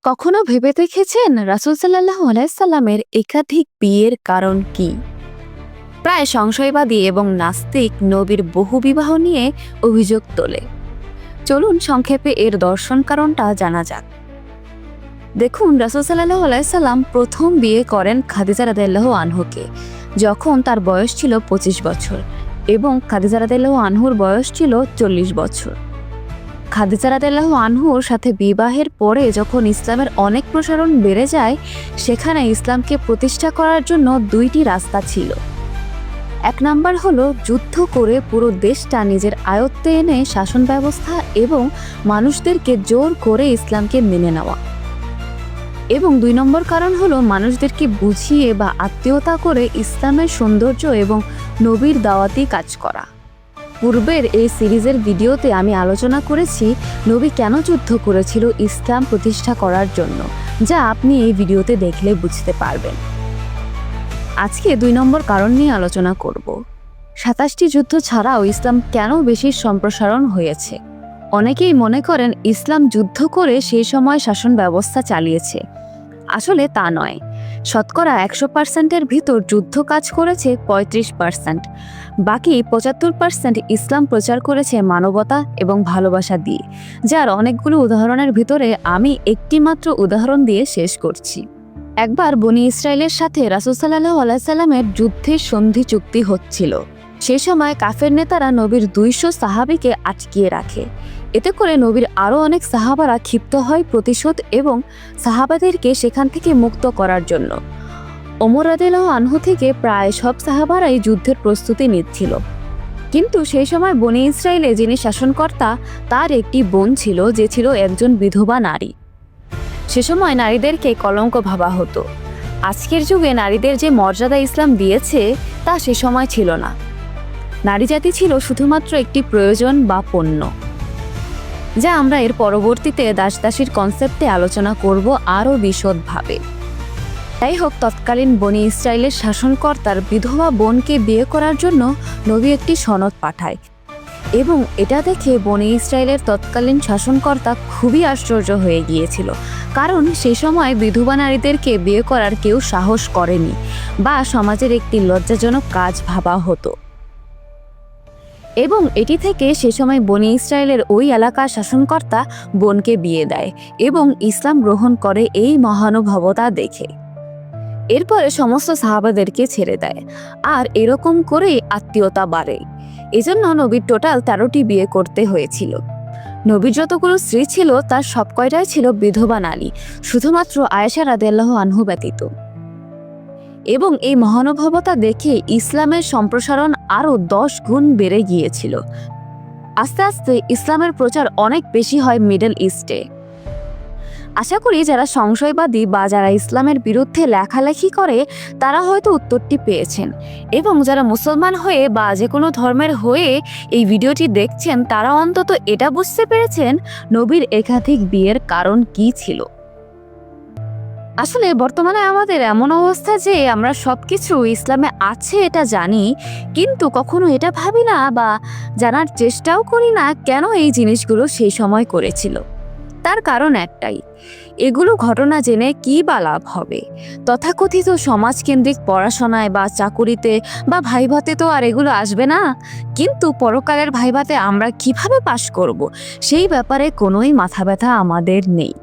কখনো ভেবে দেখেছেন রাসূল সাল্লাল্লাহু আলাইহি সাল্লামের একাধিক বিয়ের কারণ কি? প্রায় সংশয়বাদী এবং নাস্তিক নবীর বহু বিবাহ নিয়ে অভিযোগ তোলে। চলুন সংক্ষেপে এর দর্শন কারণটা জানা যাক। দেখুন, রাসূল সাল্লাল্লাহু আলাইহি সাল্লাম প্রথম বিয়ে করেন খাদিজা রাদিয়াল্লাহু আনহুকে যখন তার বয়স ছিল 25 বছর এবং খাদিজা রাদিয়াল্লাহু আনহুর বয়স ছিল 40 বছর। খাদিজা রাদিয়াল্লাহু আনহুর সাথে বিবাহের পরে যখন ইসলামের অনেক প্রসারণ বেড়ে যায়, সেখানে ইসলামকে প্রতিষ্ঠা করার জন্য দুইটি রাস্তা ছিল। এক নাম্বার হলো যুদ্ধ করে পুরো দেশটা নিজের আয়ত্তে এনে শাসন ব্যবস্থা এবং মানুষদেরকে জোর করে ইসলামকে মেনে নেওয়া, এবং 2 নম্বর কারণ হলো মানুষদেরকে বুঝিয়ে বা আত্মীয়তা করে ইসলামের সৌন্দর্য এবং নবীর দাওয়াতি কাজ করা। পূর্বের এই সিরিজের ভিডিওতে আমি আলোচনা করেছি নবী কেন যুদ্ধ করেছিল ইসলাম প্রতিষ্ঠা করার জন্য, যা আপনি এই ভিডিওতে দেখলে বুঝতে পারবেন। আজকে 2 নম্বর কারণ নিয়ে আলোচনা করব। 27টি যুদ্ধ ছাড়াও ইসলাম কেন বেশি সম্প্রসারণ হয়েছে। অনেকেই মনে করেন ইসলাম যুদ্ধ করে সেই সময় শাসন ব্যবস্থা চালিয়েছে। আসলে তা নয়। শতকরা 100%-এর ভিতর যুদ্ধ কাজ করেছে 35%, বাকি 75% ইসলাম প্রচার করেছে মানবতা এবং ভালোবাসা দিয়ে, যার অনেকগুলো উদাহরণের ভিতরে আমি একটি মাত্র উদাহরণ দিয়ে শেষ করছি। একবার বনি ইসরায়েলের সাথে রাসূল সাল্লাল্লাহু আলাইহি সাল্লামের যুদ্ধের সন্ধি চুক্তি হচ্ছিল। সেই সময় কাফের নেতারা নবীর 200 সাহাবীকে আটকিয়ে রাখে। এতে করে নবীর আরও অনেক সাহাবারা ক্ষিপ্ত হয় প্রতিশোধ এবং সাহাবাদেরকে সেখান থেকে মুক্ত করার জন্য। ওমর রাদিয়াল্লাহু আনহু থেকে প্রায় সব সাহাবারাই যুদ্ধের প্রস্তুতি নিচ্ছিল। কিন্তু সেই সময় বনি ইসরায়েলে যিনি শাসনকর্তা, তার একটি বোন ছিল যে ছিল একজন বিধবা নারী। সে সময় নারীদেরকে কলঙ্ক ভাবা হতো। আজকের যুগে নারীদের যে মর্যাদা ইসলাম দিয়েছে তা সে সময় ছিল না। নারী জাতি ছিল শুধুমাত্র একটি প্রয়োজন বা পণ্য, যা আমরা এর পরবর্তীতে দাসদাসীর কনসেপ্টে আলোচনা করব আরও বিশদভাবে। যাই হোক, তৎকালীন বনি ইসরায়েলের শাসনকর্তার বিধবা বোনকে বিয়ে করার জন্য নবী একটি সনদ পাঠায়, এবং এটা দেখে বনি ইসরায়েলের তৎকালীন শাসনকর্তা খুবই আশ্চর্য হয়ে গিয়েছিল, কারণ সেই সময় বিধবা নারীদেরকে বিয়ে করার কেউ সাহস করেনি বা সমাজের একটি লজ্জাজনক কাজ ভাবা হতো। এবং এটি থেকে সে সময় বনি ইসরায়েলের ওই এলাকার শাসনকর্তা বোনকে বিয়ে দেয় এবং ইসলাম গ্রহণ করে এই মহানুভবতা দেখে। এরপরে সমস্ত সাহাবাদেরকে ছেড়ে দেয়, আর এরকম করেই আত্মীয়তা বাড়ে। এজন্য নবীর টোটাল 13টি বিয়ে করতে হয়েছিল। নবীর যতগুলো স্ত্রী ছিল তার সব কয়টাই ছিল বিধবা নারী, শুধুমাত্র আয়েশা রাদিয়াল্লাহু আনহু ব্যতীত। এবং এই মহানুভবতা দেখে ইসলামের সম্প্রসারণ আরও 10 গুণ বেড়ে গিয়েছিল। আস্তে আস্তে ইসলামের প্রচার অনেক বেশি হয় মিডল ইস্টে। আশা করি যারা সংশয়বাদী বা যারা ইসলামের বিরুদ্ধে লেখালেখি করে তারা হয়তো উত্তরটি পেয়েছেন, এবং যারা মুসলমান হয়ে বা যে কোনো ধর্মের হয়ে এই ভিডিওটি দেখছেন তারা অন্তত এটা বুঝতে পেরেছেন নবীর একাধিক বিয়ের কারণ কি ছিল। আসলে বর্তমানে আমাদের এমন অবস্থা যে আমরা সবকিছু ইসলামে আছে এটা জানি, কিন্তু কখনো এটা ভাবি না বা জানার চেষ্টাও করি না কেন এই জিনিসগুলো সেই সময় করেছিল। তার কারণ একটাই, এগুলো ঘটনা জেনে কি বা লাভ হবে? তথাকথিত সমাজকেন্দ্রিক পড়াশোনায় বা চাকুরিতে বা ভাইভাতে তো আর এগুলো আসবে না, কিন্তু পরকালের ভাইভাতে আমরা কিভাবে পাশ করব সেই ব্যাপারে কোনোই মাথা ব্যথা আমাদের নেই।